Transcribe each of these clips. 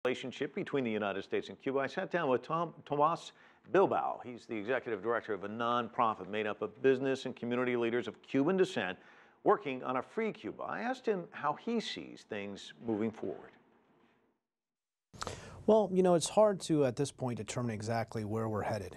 Relationship between the United States and Cuba. I sat down with Tomas Bilbao. He's the executive director of a nonprofit made up of business and community leaders of Cuban descent working on a free Cuba. I asked him how he sees things moving forward. Well, it's hard to, at this point, determine exactly where we're headed.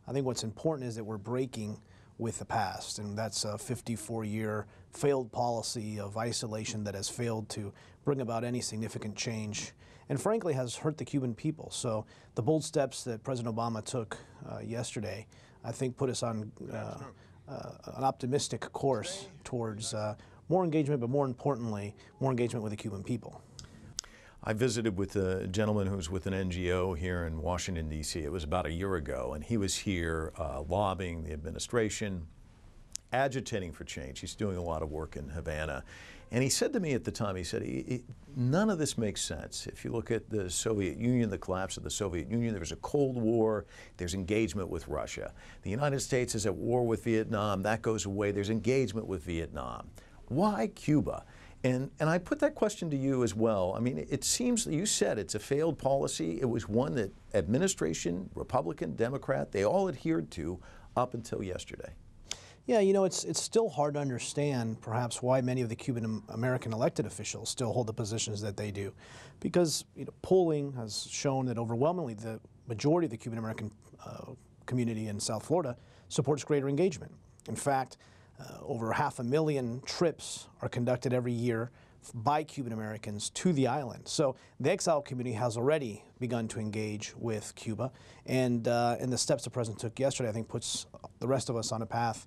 I think what's important is that we're breaking with the past, and that's a 54-year failed policy of isolation that has failed to bring about any significant change and frankly has hurt the Cuban people. So the bold steps that President Obama took yesterday, I think, put us on an optimistic course towards more engagement, but more importantly, more engagement with the Cuban people. I visited with a gentleman who's with an NGO here in Washington, D.C. It was about a year ago, and he was here lobbying the administration, agitating for change. He's doing a lot of work in Havana. And he said to me at the time, he said, none of this makes sense. If you look at the Soviet Union, the collapse of the Soviet Union, there was a Cold War, there's engagement with Russia. The United States is at war with Vietnam, that goes away, there's engagement with Vietnam. Why Cuba? And I put that question to you as well. I mean, it seems, you said it's a failed policy. It was one that administration, Republican, Democrat, they all adhered to up until yesterday. Yeah, it's still hard to understand perhaps why many of the Cuban American elected officials still hold the positions that they do. Because polling has shown that overwhelmingly the majority of the Cuban American community in South Florida supports greater engagement. In fact, over 500,000 trips are conducted every year by Cuban Americans to the island. So the exile community has already begun to engage with Cuba, and the steps the president took yesterday, I think, puts the rest of us on a path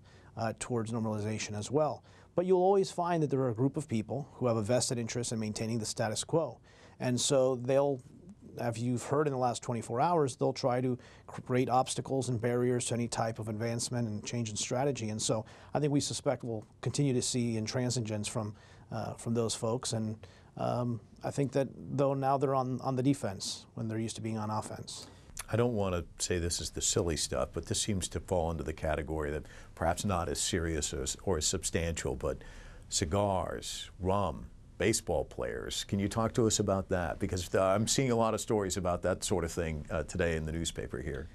towards normalization as well. But you'll always find that there are a group of people who have a vested interest in maintaining the status quo. And so they'll, as you've heard in the last 24 hours, they'll try to create obstacles and barriers to any type of advancement and change in strategy. And so I think we suspect we'll continue to see intransigence from those folks. And I think that, though, now they're on the defense when they're used to being on offense. I don't want to say this is the silly stuff, but this seems to fall into the category that perhaps not as serious or as substantial, but cigars, rum, baseball players. Can you talk to us about that? Because I'm seeing a lot of stories about that sort of thing today in the newspaper here.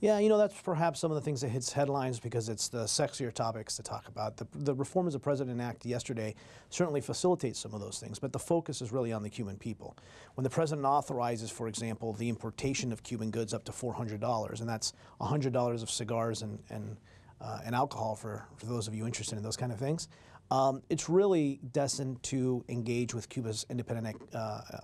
Yeah, that's perhaps some of the things that hits headlines because it's the sexier topics to talk about. The reforms the president enacted yesterday certainly facilitates some of those things, but the focus is really on the Cuban people. When the president authorizes, for example, the importation of Cuban goods up to $400, and that's $100 of cigars and alcohol for those of you interested in those kind of things, it's really destined to engage with Cuba's independent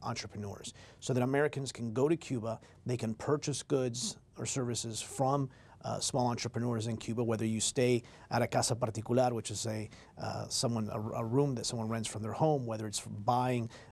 entrepreneurs so that Americans can go to Cuba, they can purchase goods or services from small entrepreneurs in Cuba, whether you stay at a casa particular, which is a room that someone rents from their home, whether it's buying